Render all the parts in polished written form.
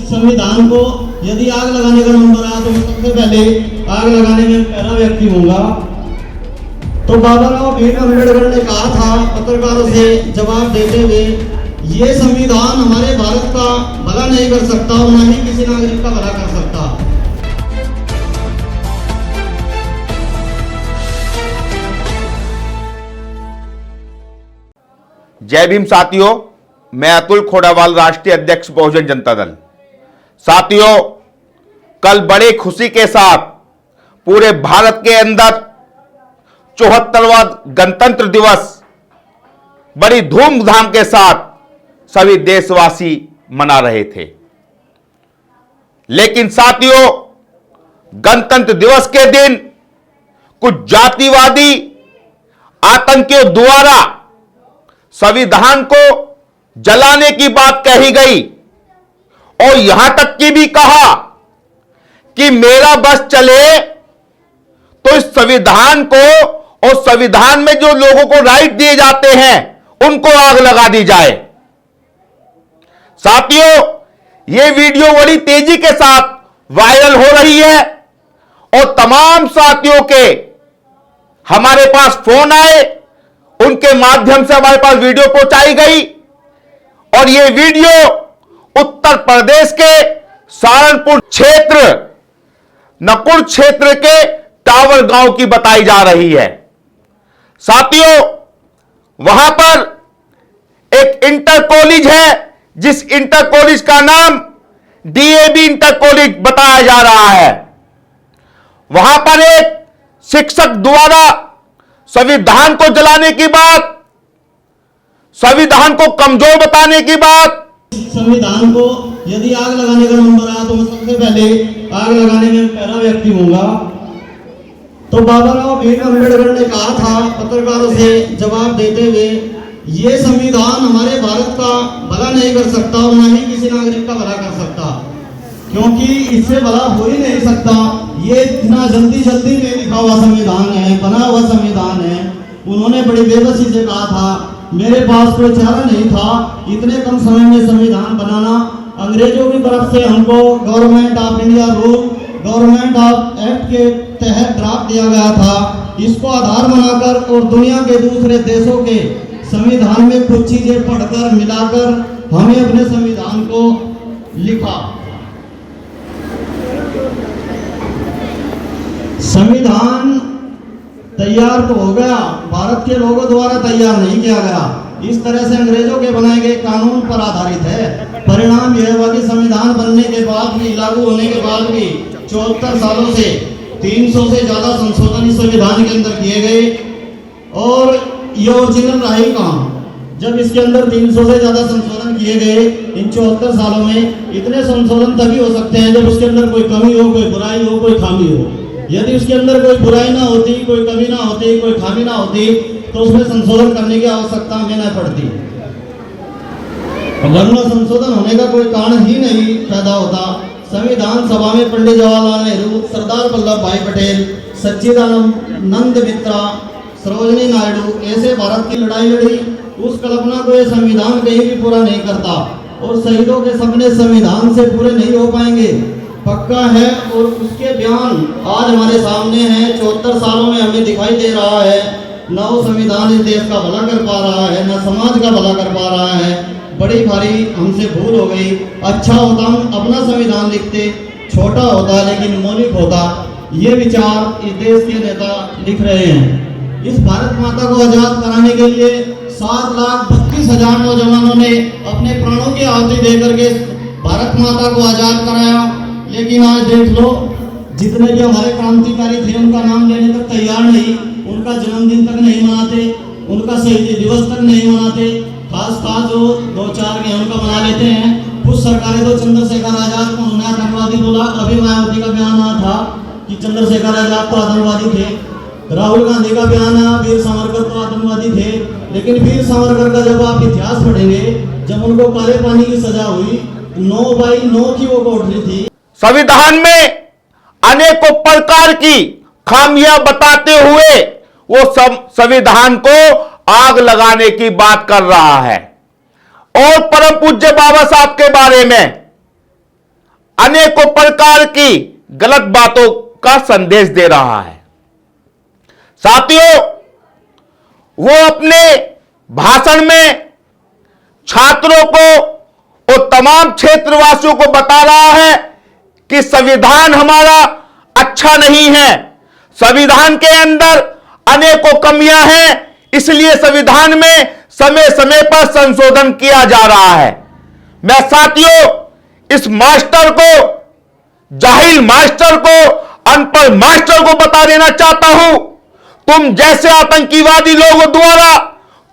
संविधान को यदि आग लगाने का नंबर आया तो मैं सबसे पहले आग लगाने में पहला व्यक्ति होऊंगा। तो बाबा राव भीम अम्बेडकर ने कहा था पत्रकारों से जवाब देते हुए, ये संविधान हमारे भारत का भला नहीं कर सकता और न ही किसी नागरिक का भला कर सकता। जय भीम साथियों, मैं अतुल खोड़ावाल, राष्ट्रीय अध्यक्ष बहुजन जनता दल। साथियों, कल बड़े खुशी के साथ पूरे भारत के अंदर 74वां गणतंत्र दिवस बड़ी धूमधाम के साथ सभी देशवासी मना रहे थे। लेकिन साथियों, गणतंत्र दिवस के दिन कुछ जातिवादी आतंकियों द्वारा संविधान को जलाने की बात कही गई और यहां तक कि भी कहा कि मेरा बस चले तो इस संविधान को और संविधान में जो लोगों को राइट दिए जाते हैं उनको आग लगा दी जाए। साथियों, यह वीडियो बड़ी तेजी के साथ वायरल हो रही है और तमाम साथियों के हमारे पास फोन आए, उनके माध्यम से हमारे पास वीडियो पहुंचाई गई और यह वीडियो उत्तर प्रदेश के सहारनपुर क्षेत्र नकुड़ क्षेत्र के टावर गांव की बताई जा रही है। साथियों, वहां पर एक इंटर कॉलेज है, जिस इंटर कॉलेज का नाम डीएवी इंटर कॉलेज बताया जा रहा है। वहां पर एक शिक्षक द्वारा संविधान को जलाने की बात, संविधान को कमजोर बताने की बात, संविधान को यदि आग लगाने का नंबर आया तो मैं सबसे पहले आग लगाने में पहला व्यक्ति होऊंगा। तो बाबा राव भीम अम्बेडकर ने कहा था पत्रकारों से जवाब देते हुए, ये संविधान हमारे भारत का भला नहीं कर सकता और न ही किसी नागरिक का भला कर सकता, क्योंकि इससे भला हो ही नहीं सकता। ये इतना जल्दी जल्दी में लिखा हुआ संविधान है, बना हुआ संविधान है। उन्होंने बड़ी बेबसी से कहा था, मेरे पास कोई चारा नहीं था इतने कम समय में संविधान बनाना। अंग्रेजों की तरफ से हमको government of India rule, government of act के तहत ड्राफ्ट दिया गया था। इसको आधार बनाकर और दुनिया के दूसरे देशों के संविधान में कुछ चीजें पढ़कर मिलाकर हमें अपने संविधान को लिखा। संविधान तैयार तो हो गया, भारत के लोगों द्वारा तैयार नहीं किया गया। इस तरह से अंग्रेजों के बनाए गए कानून पर आधारित है। परिणाम यह हुआ कि संविधान बनने के बाद भी, लागू होने के बाद भी 74 सालों से 300 से ज्यादा संशोधन इस संविधान के अंदर किए गए और ये ओरिजिनल रहा ही कहां। जब इसके अंदर 300 से ज्यादा संशोधन किए गए इन 74 सालों में, इतने संशोधन तभी हो सकते हैं जब उसके अंदर कोई कमी हो, कोई बुराई हो, कोई खामी हो। यदि उसके अंदर कोई बुराई ना होती, कोई कमी ना होती, कोई खामी ना होती, तो उसमें संशोधन करने की आवश्यकता हमें न पड़ती। वरना संशोधन होने का कोई कारण ही नहीं पैदा होता। संविधान सभा में पंडित जवाहरलाल नेहरू, सरदार वल्लभ भाई पटेल, सच्चिदानंद मित्रा, सरोजिनी नायडू ऐसे भारत की लड़ाई लड़ी। उस कल्पना को यह संविधान कहीं भी पूरा नहीं करता और शहीदों के सपने संविधान से पूरे नहीं हो पाएंगे, पक्का है। और उसके बयान आज हमारे सामने हैं। 74 सालों में हमें दिखाई दे रहा है न वो संविधान इस देश का भला कर पा रहा है, न समाज का भला कर पा रहा है। बड़ी भारी हमसे भूल हो गई। अच्छा होता हम अपना संविधान लिखते, छोटा होता लेकिन मौलिक होता। ये विचार इस देश के नेता लिख रहे हैं। इस भारत माता को आजाद कराने के लिए 7,32,000 नौजवानों ने अपने प्राणों की आहुति देकर के भारत माता को आजाद कराया। लेकिन आज देख लो, जितने भी हमारे क्रांतिकारी थे उनका नाम लेने तक तैयार नहीं, उनका जन्मदिन तक नहीं मनाते, उनका शहीदी दिवस तक नहीं मनाते। खास जो 2-4 के उनका मना लेते हैं। कुछ सरकारें तो चंद्रशेखर आजाद को उन्होंने आतंकवादी बोला। अभी मायावती का बयान आया था कि चंद्रशेखर आजाद तो आतंकवादी थे। राहुल गांधी का बयान आया वीर सावरकर तो आतंकवादी थे। लेकिन वीर सावरकर का जब आप इतिहास पढ़ेंगे, जब उनको काले पानी की सजा हुई 9/9 की वो कोठरी थी। संविधान में अनेकों प्रकार की खामियां बताते हुए वो संविधान को आग लगाने की बात कर रहा है। और परम पूज्य बाबा साहब के बारे में अनेकों प्रकार की गलत बातों का संदेश दे रहा है। साथियों, वो अपने भाषण में छात्रों को और तमाम क्षेत्रवासियों को बता रहा है कि संविधान हमारा अच्छा नहीं है, संविधान के अंदर अनेकों कमियां हैं, इसलिए संविधान में समय समय पर संशोधन किया जा रहा है। मैं साथियों इस मास्टर को, जाहिल मास्टर को, अनपढ़ मास्टर को बता देना चाहता हूं, तुम जैसे आतंकीवादी लोगों द्वारा,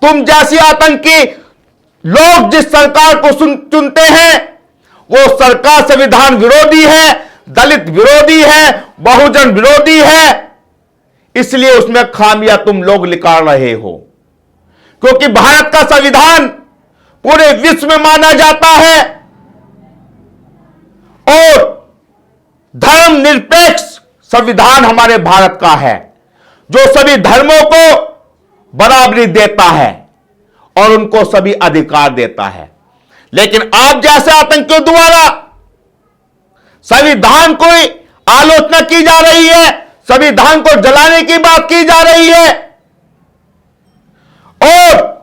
तुम जैसे आतंकी लोग जिस सरकार को चुनते हैं, वो सरकार संविधान विरोधी है, दलित विरोधी है, बहुजन विरोधी है, इसलिए उसमें खामियां तुम लोग निकाल रहे हो। क्योंकि भारत का संविधान पूरे विश्व में माना जाता है और धर्मनिरपेक्ष संविधान हमारे भारत का है, जो सभी धर्मों को बराबरी देता है और उनको सभी अधिकार देता है। लेकिन आप जैसे आतंकियों द्वारा संविधान की आलोचना की जा रही है, संविधान को जलाने की बात की जा रही है, और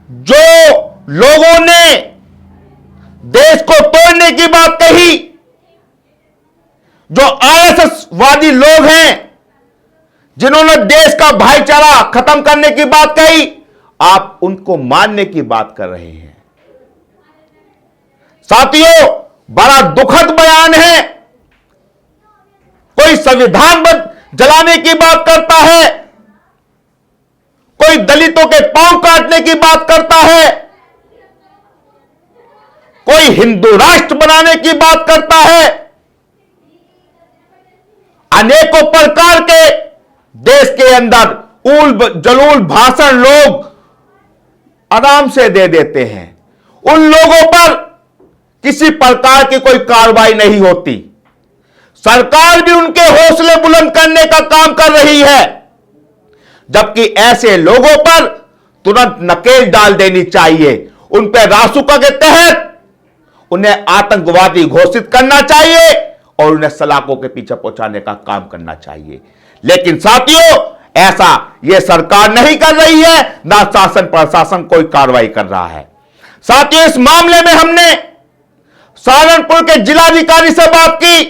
जो लोगों ने देश को तोड़ने की बात कही, जो आरएसएस वादी लोग हैं जिन्होंने देश का भाईचारा खत्म करने की बात कही, आप उनको मानने की बात कर रहे हैं। साथियों, बड़ा दुखद बयान है। कोई संविधान जलाने की बात करता है, कोई दलितों के पांव काटने की बात करता है, कोई हिंदू राष्ट्र बनाने की बात करता है। अनेकों प्रकार के देश के अंदर उल जलूल भाषण लोग आराम से दे देते हैं। उन लोगों पर किसी प्रकार की कोई कार्रवाई नहीं होती। सरकार भी उनके हौसले बुलंद करने का काम कर रही है, जबकि ऐसे लोगों पर तुरंत नकेल डाल देनी चाहिए। उन पर रासुका के तहत उन्हें आतंकवादी घोषित करना चाहिए और उन्हें सलाखों के पीछे पहुंचाने का काम करना चाहिए। लेकिन साथियों, ऐसा यह सरकार नहीं कर रही है, ना शासन प्रशासन कोई कार्रवाई कर रहा है। साथियों, इस मामले में हमने सहारनपुर के जिलाधिकारी से बात की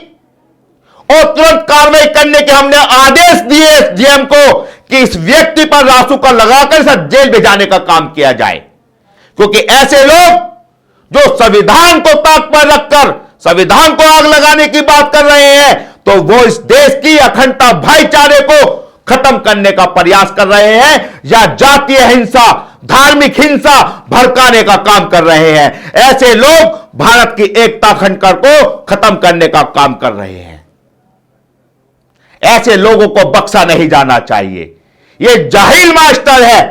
और तुरंत कार्रवाई करने के हमने आदेश दिए एसडीएम को कि इस व्यक्ति पर रासुका लगाकर इसे जेल भेजाने का काम किया जाए। क्योंकि ऐसे लोग जो संविधान को ताक पर रखकर संविधान को आग लगाने की बात कर रहे हैं, तो वो इस देश की अखंडता, भाईचारे को खत्म करने का प्रयास कर रहे हैं या जातीय हिंसा, धार्मिक हिंसा भड़काने का काम कर रहे हैं। ऐसे लोग भारत की एकता खंडकर को खत्म करने का काम कर रहे हैं। ऐसे लोगों को बख्शा नहीं जाना चाहिए। यह जाहिल मास्टर है,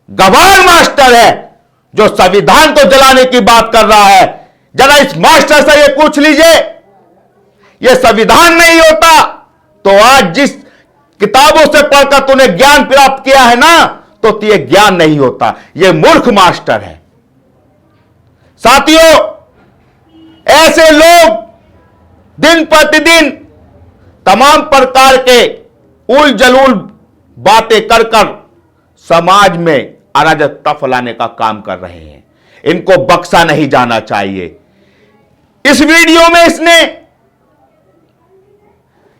गवार मास्टर है, जो संविधान को जलाने की बात कर रहा है। जरा इस मास्टर से यह पूछ लीजिए, यह संविधान नहीं होता तो आज जिस किताबों से पढ़कर तूने ज्ञान प्राप्त किया है ना, तो यह ज्ञान नहीं होता। यह मूर्ख मास्टर है। साथियों, ऐसे लोग दिन प्रतिदिन तमाम प्रकार के उल जलूल बातें कर कर समाज में अराजकता फैलाने का काम कर रहे हैं। इनको बख्शा नहीं जाना चाहिए। इस वीडियो में इसने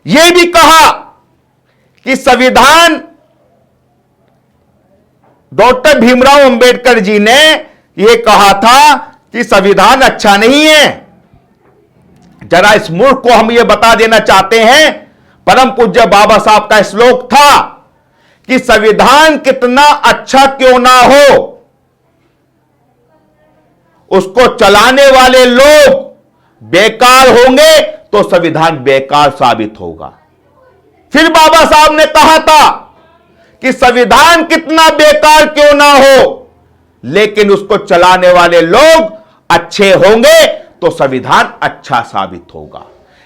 यह भी कहा कि संविधान, डॉक्टर भीमराव अंबेडकर जी ने यह कहा था कि संविधान अच्छा नहीं है। जरा इस मूर्ख को हम यह बता देना चाहते हैं, परम पूज्य बाबा साहब का श्लोक था कि संविधान कितना अच्छा क्यों ना हो, उसको चलाने वाले लोग बेकार होंगे तो संविधान बेकार साबित होगा। फिर बाबा साहब ने कहा था कि संविधान कितना बेकार क्यों ना हो, लेकिन उसको चलाने वाले लोग अच्छे होंगे तो संविधान अच्छा साबित होगा।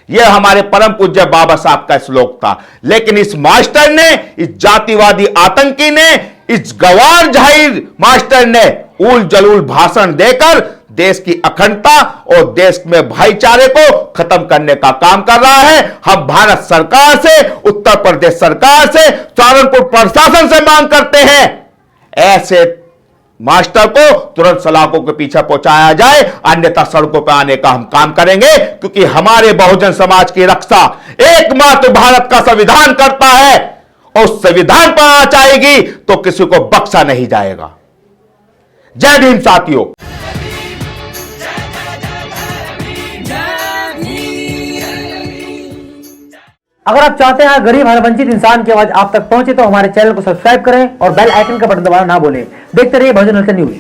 यह हमारे परम पूज्य बाबा साहब का श्लोक था। लेकिन इस मास्टर ने, इस जातिवादी आतंकी ने, इस गवार जाहिर मास्टर ने उल जलूल भाषण देकर देश की अखंडता और देश में भाईचारे को खत्म करने का काम कर रहा है। हम भारत सरकार से, उत्तर प्रदेश सरकार से, सहारनपुर प्रशासन से मांग करते हैं, ऐसे मास्टर को तुरंत सलाखों के पीछे पहुंचाया जाए, अन्यथा सड़कों पर आने का हम काम करेंगे, क्योंकि हमारे बहुजन समाज की रक्षा एकमात्र भारत का संविधान करता है और संविधान पर आंच आएगी तो किसी को बख्शा नहीं जाएगा। जय भीम साथियों। अगर आप चाहते हैं गरीब हर वंचित इंसान की आवाज आप तक पहुंचे तो हमारे चैनल को सब्सक्राइब करें और बेल आइकन का बटन दबाना ना भूलें। देखते रहिए बहुजन हलचल न्यूज।